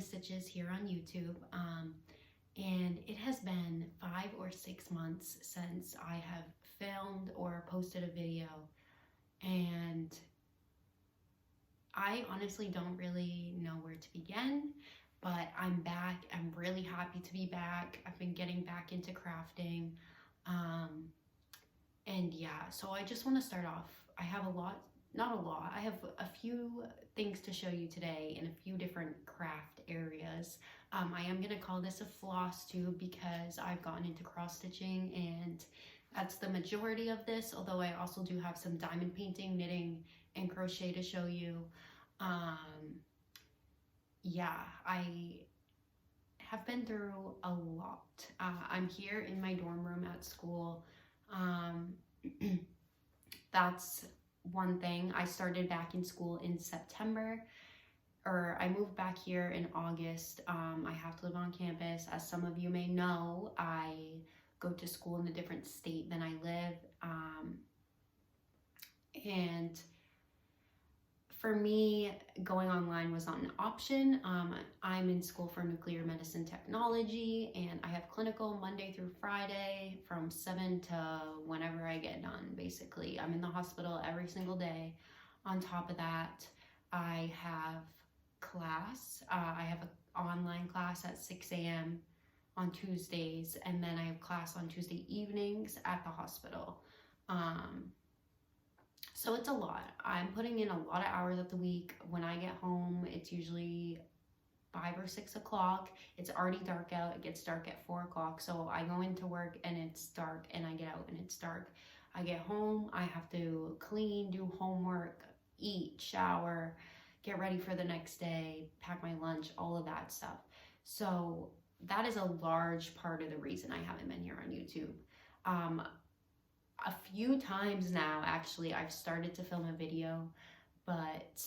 Stitches here on YouTube. And it has been 5 or 6 months since I have filmed or posted a video, and I honestly don't really know where to begin, but I'm back. I'm really happy to be back. I've been getting back into crafting. And yeah, so I just want to start off. I have I have a few things to show you today in a few different craft areas. I am going to call this a floss tube because I've gotten into cross stitching, and that's the majority of this, although I also do have some diamond painting, knitting, and crochet to show you. Yeah, I have been through a lot. I'm here in my dorm room at school. That's one thing. I started back in school in September, or I moved back here in August. I have to live on campus. As some of you may know, I go to school in a different state than I live. And for me, going online was not an option. I'm in school for nuclear medicine technology, and I have clinical Monday through Friday from 7 to whenever I get done, basically. I'm in the hospital every single day. On top of that, I have class. I have an online class at 6 a.m. on Tuesdays, and then I have class on Tuesday evenings at the hospital. So it's a lot. I'm putting in a lot of hours of the week. When I get home, it's usually 5 or 6 o'clock. It's already dark out. It gets dark at 4 o'clock. So I go into work and it's dark, and I get out and it's dark. I get home, I have to clean, do homework, eat, shower, get ready for the next day, pack my lunch, all of that stuff. So that is a large part of the reason I haven't been here on YouTube. A few times now, actually, I've started to film a video, but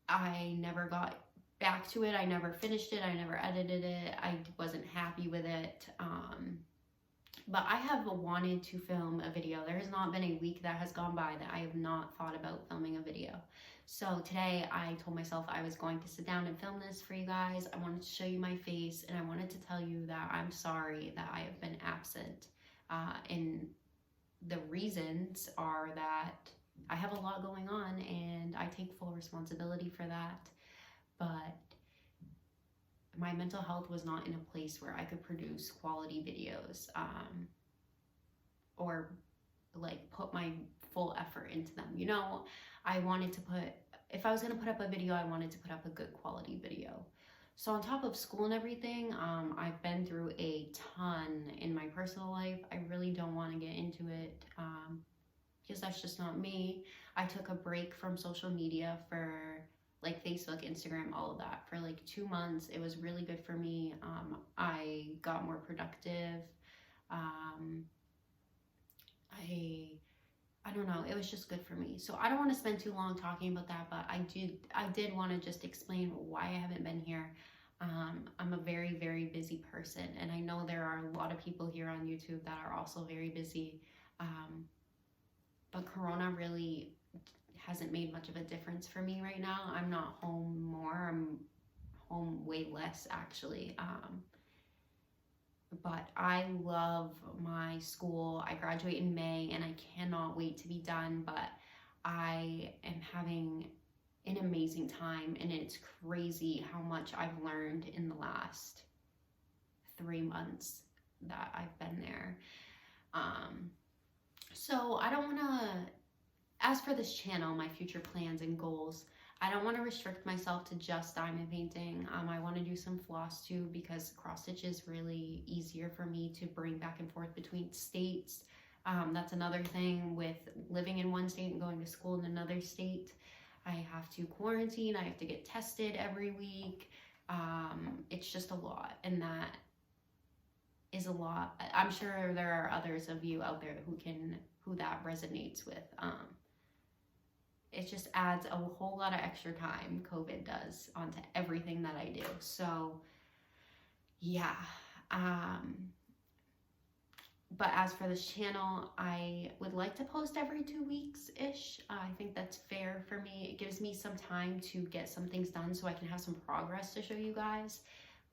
I never got back to it. I never finished it. I never edited it. I wasn't happy with it. But I have wanted to film a video. There has not been a week that has gone by that I have not thought about filming a video. So today I told myself I was going to sit down and film this for you guys. I wanted to show you my face, and I wanted to tell you that I'm sorry that I have been absent. And the reasons are that I have a lot going on, and I take full responsibility for that. But my mental health was not in a place where I could produce quality videos, or like put my full effort into them. You know, I wanted to if I was going to put up a video, I wanted to put up a good quality video. So on top of school and everything, I've been through a ton in my personal life. I really don't want to get into it because that's just not me. I took a break from social media for like Facebook, Instagram, all of that for like 2 months. It was really good for me. I got more productive. I don't know, it was just good for me. So I don't want to spend too long talking about that, but I did want to just explain why I haven't been here. I'm a very, very busy person, and I know there are a lot of people here on YouTube that are also very busy. But Corona really hasn't made much of a difference for me right now. I'm not home more. I'm home way less, actually. But I love my school. I graduate in May, and I cannot wait to be done. But I am having an amazing time, and it's crazy how much I've learned in the last 3 months that I've been there. So I don't want to, as for this channel, my future plans and goals, I don't want to restrict myself to just diamond painting. I want to do some floss too, because cross stitch is really easier for me to bring back and forth between states. That's another thing with living in one state and going to school in another state. I have to quarantine. I have to get tested every week. It's just a lot, and that is a lot. I'm sure there are others of you out there who that resonates with. It just adds a whole lot of extra time, COVID does, onto everything that I do. So yeah, But as for this channel, I would like to post every 2 weeks-ish. I think that's fair for me. It gives me some time to get some things done so I can have some progress to show you guys.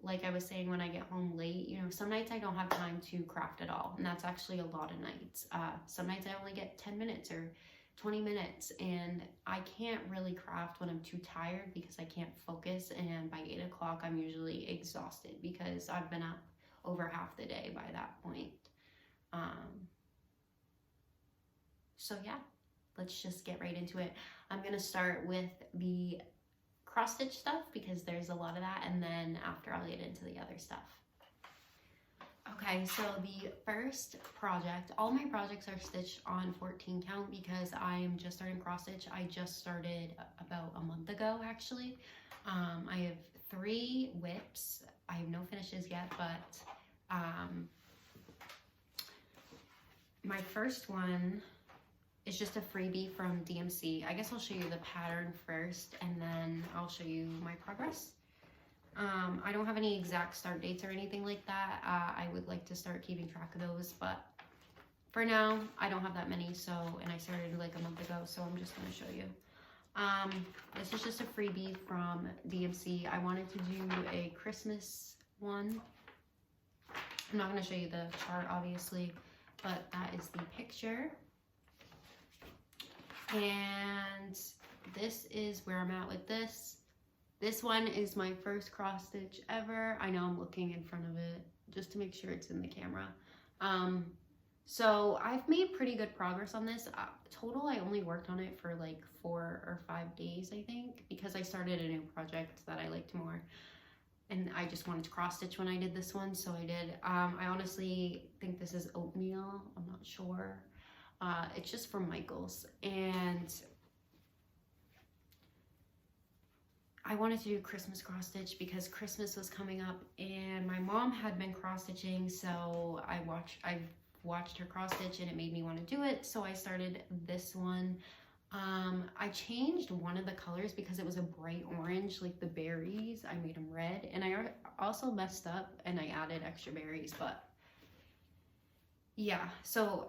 Like I was saying, when I get home late, you know, some nights I don't have time to craft at all, and that's actually a lot of nights. Some nights I only get 10 minutes or 20 minutes, and I can't really craft when I'm too tired because I can't focus, and by 8 o'clock I'm usually exhausted because I've been up over half the day by that point. So yeah, let's just get right into it. I'm gonna start with the cross stitch stuff because there's a lot of that, and then after I'll get into the other stuff. Okay, so the first project, all my projects are stitched on 14 count because I am just starting cross stitch. I just started about a month ago actually. I have 3 whips. I have no finishes yet, but my first one is just a freebie from DMC. I guess I'll show you the pattern first and then I'll show you my progress. I don't have any exact start dates or anything like that. I would like to start keeping track of those, but for now, I don't have that many, and I started like a month ago, so I'm just gonna show you. This is just a freebie from DMC. I wanted to do a Christmas one. I'm not gonna show you the chart, obviously, but that is the picture. And this is where I'm at with this. This one is my first cross stitch ever. I know I'm looking in front of it just to make sure it's in the camera. So I've made pretty good progress on this. Total, I only worked on it for like 4 or 5 days, I think, because I started a new project that I liked more. And I just wanted to cross stitch when I did this one, so I did. I honestly think this is oatmeal. I'm not sure. It's just from Michaels, and I wanted to do Christmas cross stitch because Christmas was coming up and my mom had been cross stitching, so I watched her cross stitch and it made me want to do it, so I started this one. I changed one of the colors because it was a bright orange, like the berries. I made them red, and I also messed up and I added extra berries, but yeah, so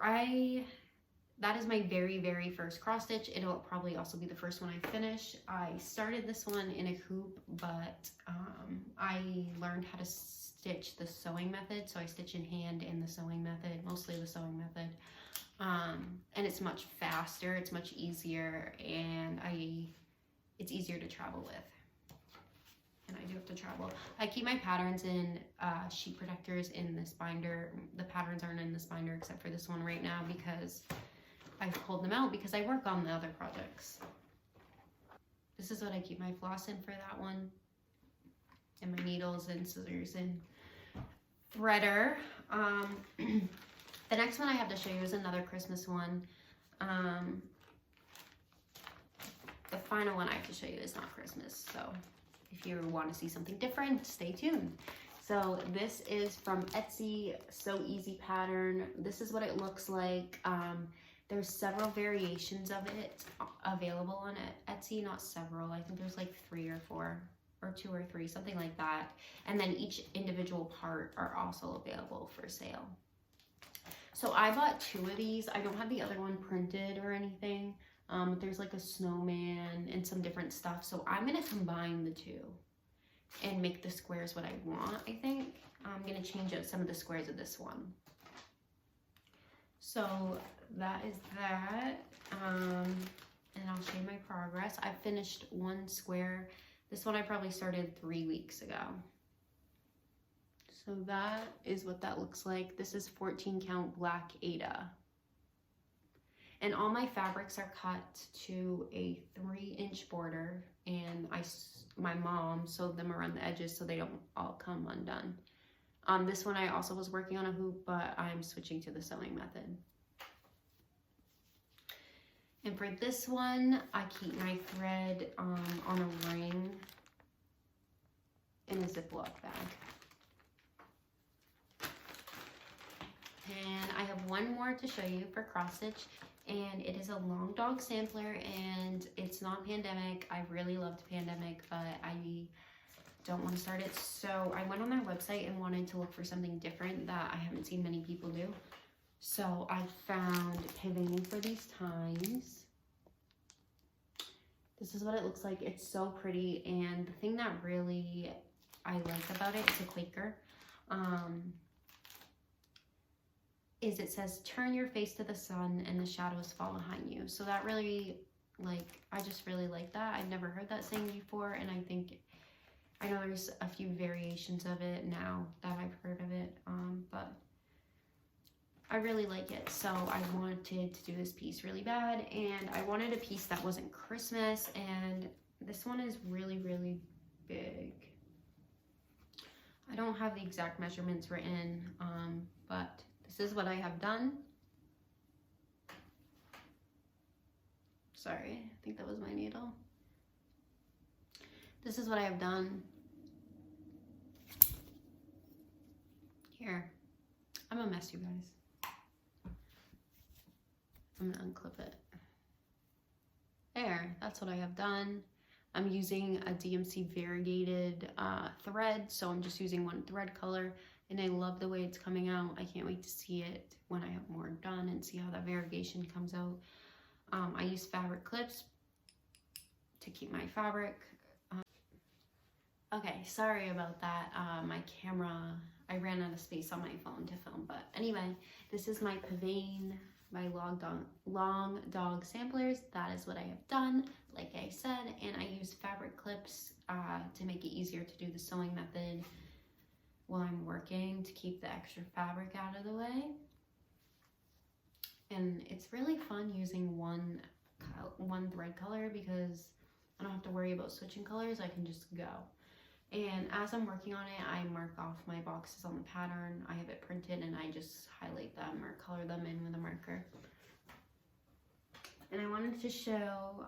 that is my very first cross stitch. It'll probably also be the first one I finish. I started this one in a hoop, but I learned how to stitch the sewing method. So I stitch in hand in the sewing method, mostly the sewing method. And it's much faster, it's much easier, and it's easier to travel with. And I do have to travel. I keep my patterns in sheet protectors in this binder. The patterns aren't in this binder except for this one right now because I pulled them out because I work on the other projects. This is what I keep my floss in for that one, and my needles and scissors and threader. The next one I have to show you is another Christmas one. The final one I have to show you is not Christmas, so if you want to see something different, stay tuned. So this is from Etsy, So Easy pattern. This is what it looks like. There's several variations of it available on Etsy, not several. I think there's like 3 or 4 or 2 or 3, something like that. And then each individual part are also available for sale. So I bought 2 of these. I don't have the other one printed or anything. There's like a snowman and some different stuff. So I'm gonna combine the 2 and make the squares what I want, I think. I'm gonna change out some of the squares of this one. So that is that, and I'll show you my progress. I finished 1 square. This one I probably started 3 weeks ago. So that is what that looks like. This is 14 count black Aida. And all my fabrics are cut to a 3-inch border, and my mom sewed them around the edges so they don't all come undone. This one I also was working on a hoop, but I'm switching to the sewing method. And for this one, I keep my thread on a ring in a Ziploc bag. And I have one more to show you for cross stitch, and it is a Long Dog sampler, and it's not Pandemic. I really loved Pandemic, but I don't want to start it. So I went on their website and wanted to look for something different that I haven't seen many people do. So I found Pavane for these times. This is what it looks like. It's so pretty, and the thing that really I like about it, it's a Quaker, is it says, turn your face to the sun and the shadows fall behind you. So that really, like, I just really like that. I've never heard that saying before, and I know there's a few variations of it now that I've heard of it, but I really like it. So I wanted to do this piece really bad, and I wanted a piece that wasn't Christmas, and this one is really, really big. I don't have the exact measurements written, but this is what I have done. Sorry, I think that was my needle. This is what I have done. Here, I'm a mess, you guys. I'm gonna unclip it. There, that's what I have done. I'm using a DMC variegated thread, so I'm just using one thread color, and I love the way it's coming out. I can't wait to see it when I have more done and see how that variegation comes out. I use fabric clips to keep my fabric. Okay, sorry about that. My camera, I ran out of space on my phone to film, but anyway, this is my Pavane, my long dog samplers. That is what I have done, like I said, and I use fabric clips to make it easier to do the sewing method while I'm working, to keep the extra fabric out of the way. And it's really fun using one thread color because I don't have to worry about switching colors. I can just go. And as I'm working on it, I mark off my boxes on the pattern. I have it printed, and I just highlight them or color them in with a marker. And I wanted to show,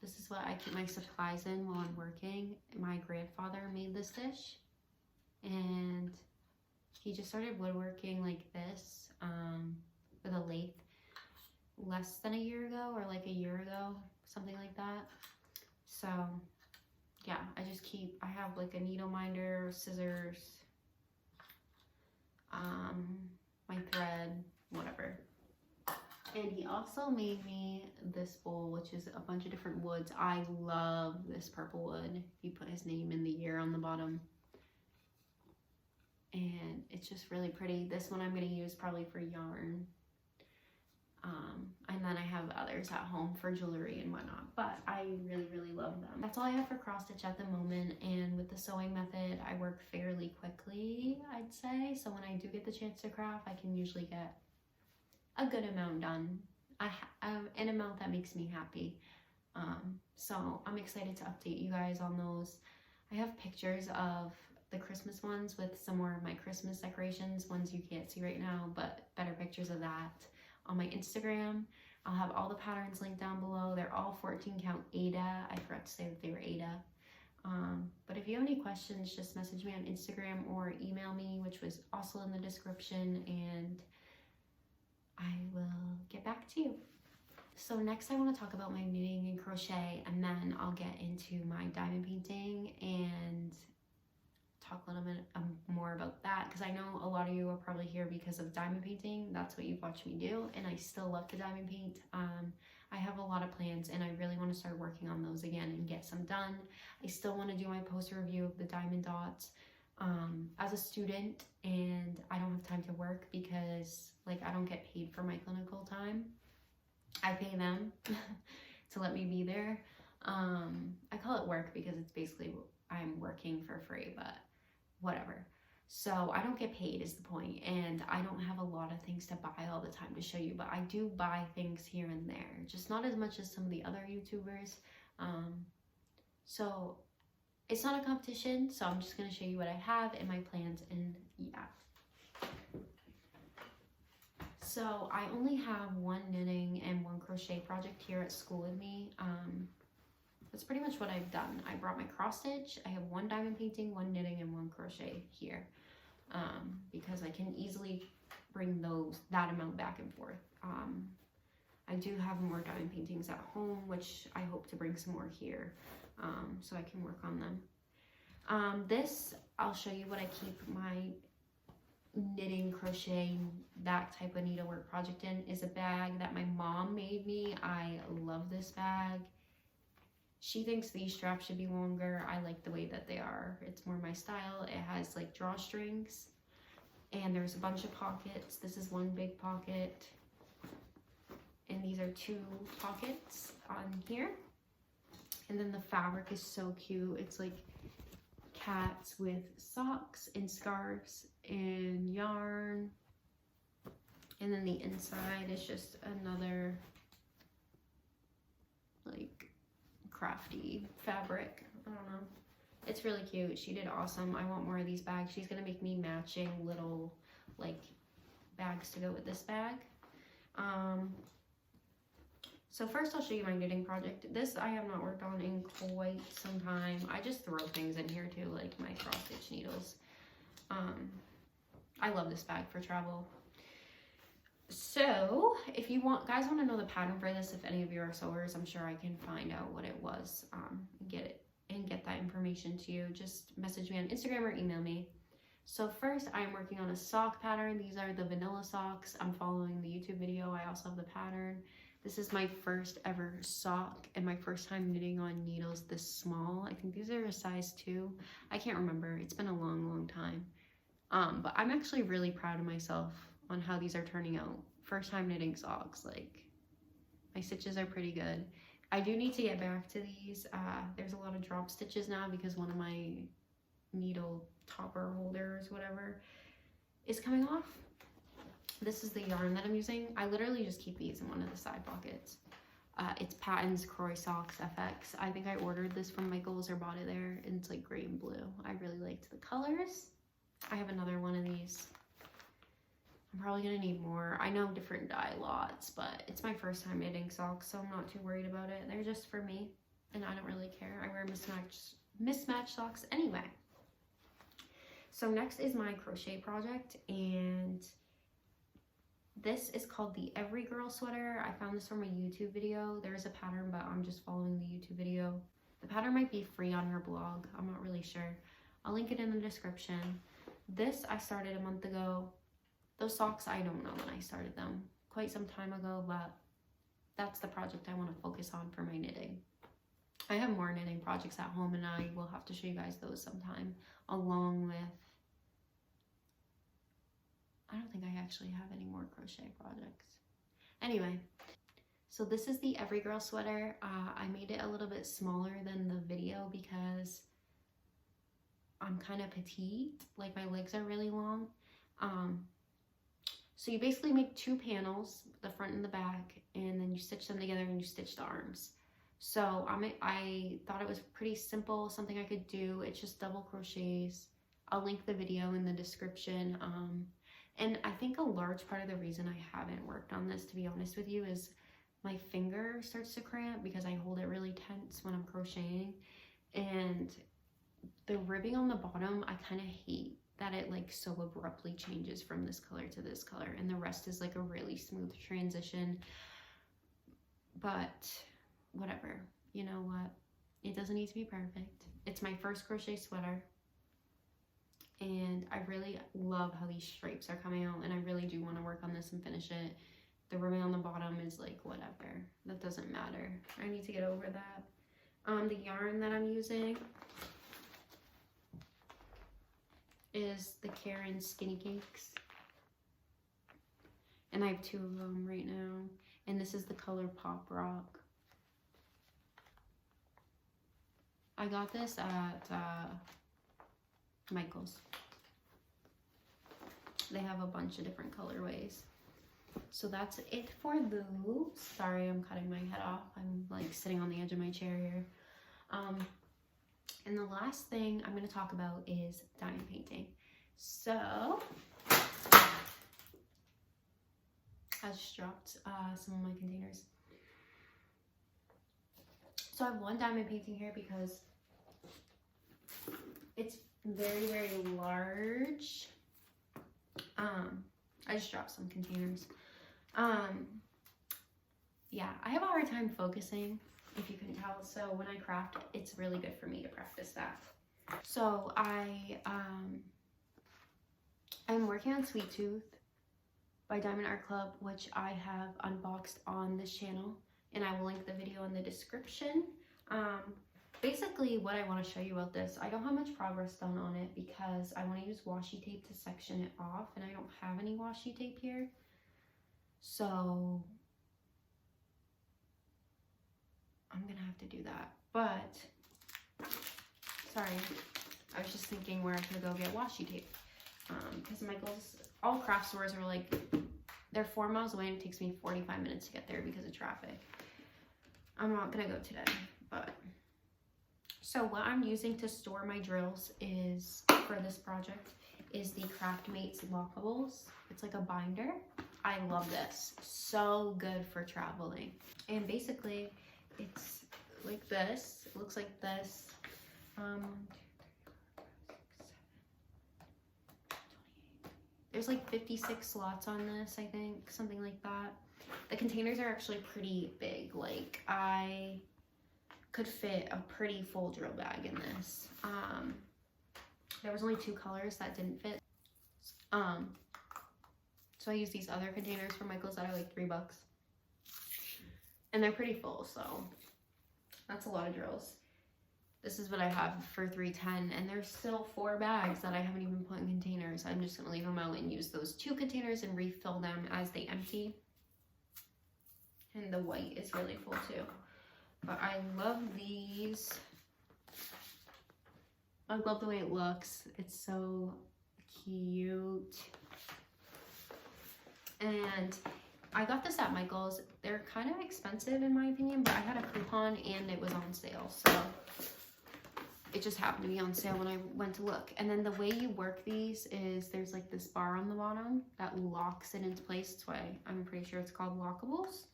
this is what I keep my supplies in while I'm working. My grandfather made this dish, and he just started woodworking like this with a lathe less than a year ago, or like a year ago, something like that. So yeah, I have like a needle minder, scissors, my thread, whatever. And he also made me this bowl, which is a bunch of different woods. I love this purple wood. He put his name and the year on the bottom. And it's just really pretty. This one I'm going to use probably for yarn. And then I have others at home for jewelry and whatnot, but I really, really love them. That's all I have for cross stitch at the moment, and with the sewing method, I work fairly quickly, I'd say. So when I do get the chance to craft, I can usually get a good amount done, an amount that makes me happy. So I'm excited to update you guys on those. I have pictures of the Christmas ones with some more of my Christmas decorations, ones you can't see right now, but better pictures of that on my Instagram. I'll have all the patterns linked down below. They're all 14 count Aida. I forgot to say that they were Aida. But if you have any questions, just message me on Instagram or email me, which was also in the description, and I will get back to you. So next I want to talk about my knitting and crochet, and then I'll get into my diamond painting and talk a little bit more about that, because I know a lot of you are probably here because of diamond painting. That's what you've watched me do, and I still love to diamond paint. I have a lot of plans, and I really want to start working on those again and get some done. I still want to do my poster review of the diamond dots as a student, and I don't have time to work because like I don't get paid for my clinical time. I pay them to let me be there. I call it work because it's basically I'm working for free, but whatever. So I don't get paid is the point, and I don't have a lot of things to buy all the time to show you, but I do buy things here and there, just not as much as some of the other YouTubers. So it's not a competition, so I'm just going to show you what I have and my plans, and yeah. So I only have one knitting and one crochet project here at school with me. That's pretty much what I've done. I brought my cross stitch. I have one diamond painting, one knitting, and one crochet here, because I can easily bring that amount back and forth. I do have more diamond paintings at home, which I hope to bring some more here, so I can work on them. This, I'll show you what I keep my knitting, crocheting, that type of needlework project in is a bag that my mom made me. I love this bag. She thinks these straps should be longer. I like the way that they are. It's more my style. It has like drawstrings and there's a bunch of pockets. This is one big pocket and these are 2 pockets on here. And then the fabric is so cute. It's like cats with socks and scarves and yarn. And then the inside is just another like crafty fabric. I don't know. It's really cute. She did awesome. I want more of these bags. She's gonna make me matching little like bags to go with this bag. So first I'll show you my knitting project. This I have not worked on in quite some time. I just throw things in here too, like my cross stitch needles. I love this bag for travel. So if you guys want to know the pattern for this, if any of you are sewers, I'm sure I can find out what it was and get that information to you. Just message me on Instagram or email me. So first I'm working on a sock pattern. These are the vanilla socks. I'm following the YouTube video. I also have the pattern. This is my first ever sock and my first time knitting on needles this small. I think these are a size 2. I can't remember. It's been a long time. But I'm actually really proud of myself on how these are turning out. First time knitting socks. Like, my stitches are pretty good. I do need to get back to these. There's a lot of drop stitches now because one of my needle topper holders, whatever, is coming off. This is the yarn that I'm using. I literally just keep these in one of the side pockets. It's Patton's Croy Socks FX. I think I ordered this from Michael's or bought it there, and it's like gray and blue. I really liked the colors. I have another one of these. I'm probably gonna need more. I know different dye lots, but it's my first time knitting socks, so I'm not too worried about it. They're just for me, and I don't really care. I wear mismatched socks anyway. So next is my crochet project, and this is called the Every Girl Sweater. I found this from a YouTube video. There's a pattern, but I'm just following the YouTube video. The pattern might be free on her blog. I'm not really sure. I'll link it in the description. This I started a month ago. Those socks, I don't know when I started them. Quite some time ago, but that's the project I want to focus on for my knitting. I have more knitting projects at home, and I will have to show you guys those sometime, along with, I don't think I actually have any more crochet projects. Anyway, so this is the Every Girl Sweater. I made it a little bit smaller than the video because I'm kind of petite, like my legs are really long. So you basically make 2 panels, the front and the back, and then you stitch them together and you stitch the arms. So I thought it was pretty simple, something I could do. It's just double crochets. I'll link the video in the description. And I think a large part of the reason I haven't worked on this, to be honest with you, is my finger starts to cramp because I hold it really tense when I'm crocheting. And the ribbing on the bottom, I kind of hate that it like so abruptly changes from this color to this color, and the rest is like a really smooth transition. But whatever, you know what? It doesn't need to be perfect. It's my first crochet sweater. And I really love how these stripes are coming out, and I really do want to work on this and finish it. The ribbon on the bottom is like whatever. That doesn't matter. I need to get over that. The yarn that I'm using is the Caron Skinny Cakes. And I have 2 of them right now. And this is the color Pop Rock. I got this at Michael's. They have a bunch of different colorways. So that's it for those. Sorry, I'm cutting my head off. I'm like sitting on the edge of my chair here. And the last thing I'm going to talk about is diamond painting. So I just dropped some of my containers. So I have one diamond painting here because it's very large. I just dropped some containers. Yeah, I have a hard time focusing, if you can tell. So when I craft, it's really good for me to practice that. So I I'm working on Sweet Tooth by Diamond Art Club, which I have unboxed on this channel, and I will link the video in the description. Basically what I want to show you about this, I don't have much progress done on it because I want to use washi tape to section it off, and I don't have any washi tape here. So I'm gonna have to do that. But sorry, I was just thinking where I could go get washi tape. Because Michael's, all craft stores are like, they're 4 miles away and it takes me 45 minutes to get there because of traffic. I'm not gonna go today, but. So what I'm using to store my drills is, for this project, is the Craftmates Lockables. It's like a binder. I love this. So good for traveling. And basically, it's like this. It looks like this. There's like 56 slots on this, I think, something like that. The containers are actually pretty big. Like, I could fit a pretty full drill bag in this. There was only 2 colors that didn't fit. So I use these other containers from Michael's that are like $3. And they're pretty full, so that's a lot of drills. This is what I have for $3.10, and there's still 4 bags that I haven't even put in containers. I'm just gonna leave them out and use those 2 containers and refill them as they empty. And the white is really full too. But I love these. I love the way it looks. It's so cute. And I got this at Michael's. They're kind of expensive in my opinion, but I had a coupon and it was on sale. So it just happened to be on sale when I went to look. And then the way you work these is there's like this bar on the bottom that locks it into place. That's why I'm pretty sure it's called Lockables.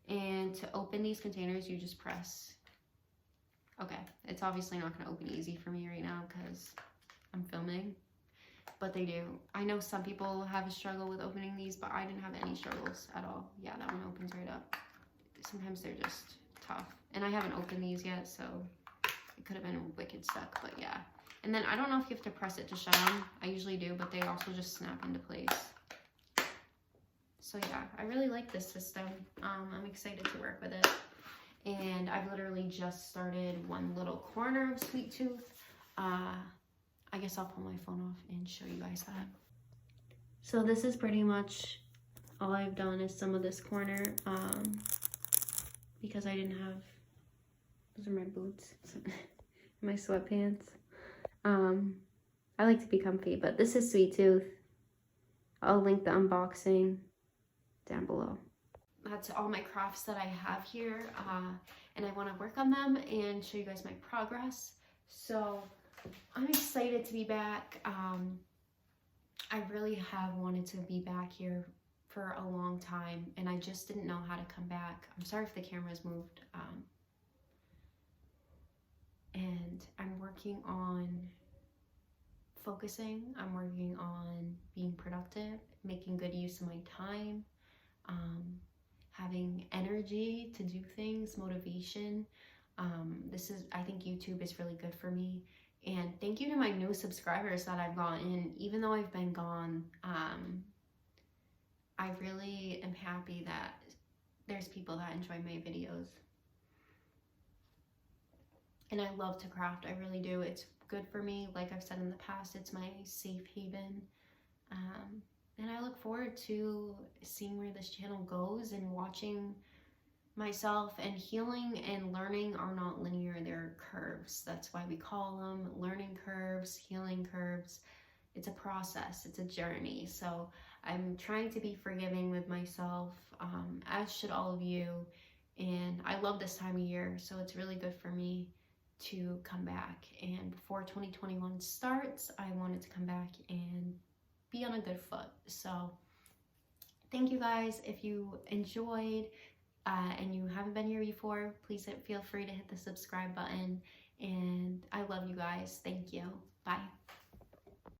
And to open these containers, you just press. Okay, it's obviously not going to open easy for me right now because I'm filming, but they do. I know some people have a struggle with opening these, but I didn't have any struggles at all. Yeah, that one opens right up. Sometimes they're just tough. And I haven't opened these yet, so it could have been wicked stuck, but yeah. And then I don't know if you have to press it to shut them. I usually do, but they also just snap into place. So yeah, I really like this system. I'm excited to work with it. And I've literally just started one little corner of Sweet Tooth. I guess I'll pull my phone off and show you guys that. So this is pretty much all I've done is some of this corner. Because I didn't have, those are my boots, my sweatpants. I like to be comfy, but this is Sweet Tooth. I'll link the unboxing down below. That's all my crafts that I have here, and I want to work on them and show you guys my progress. So I'm excited to be back. I really have wanted to be back here for a long time, and I just didn't know how to come back. I'm sorry if the camera's moved. And I'm working on focusing. I'm working on being productive, making good use of my time, having energy to do things, motivation. I think YouTube is really good for me. And thank you to my new subscribers that I've gotten. Even though I've been gone, I really am happy that there's people that enjoy my videos. And I love to craft, I really do. It's good for me. Like I've said in the past, it's my safe haven. And I look forward to seeing where this channel goes and watching myself. And healing and learning are not linear, they're curves. That's why we call them learning curves, healing curves. It's a process, it's a journey. So I'm trying to be forgiving with myself, as should all of you. And I love this time of year, so it's really good for me to come back. And before 2021 starts, I wanted to come back and be on a good foot. So thank you guys. If you enjoyed and you haven't been here before, please feel free to hit the subscribe button. And I love you guys. Thank you. Bye.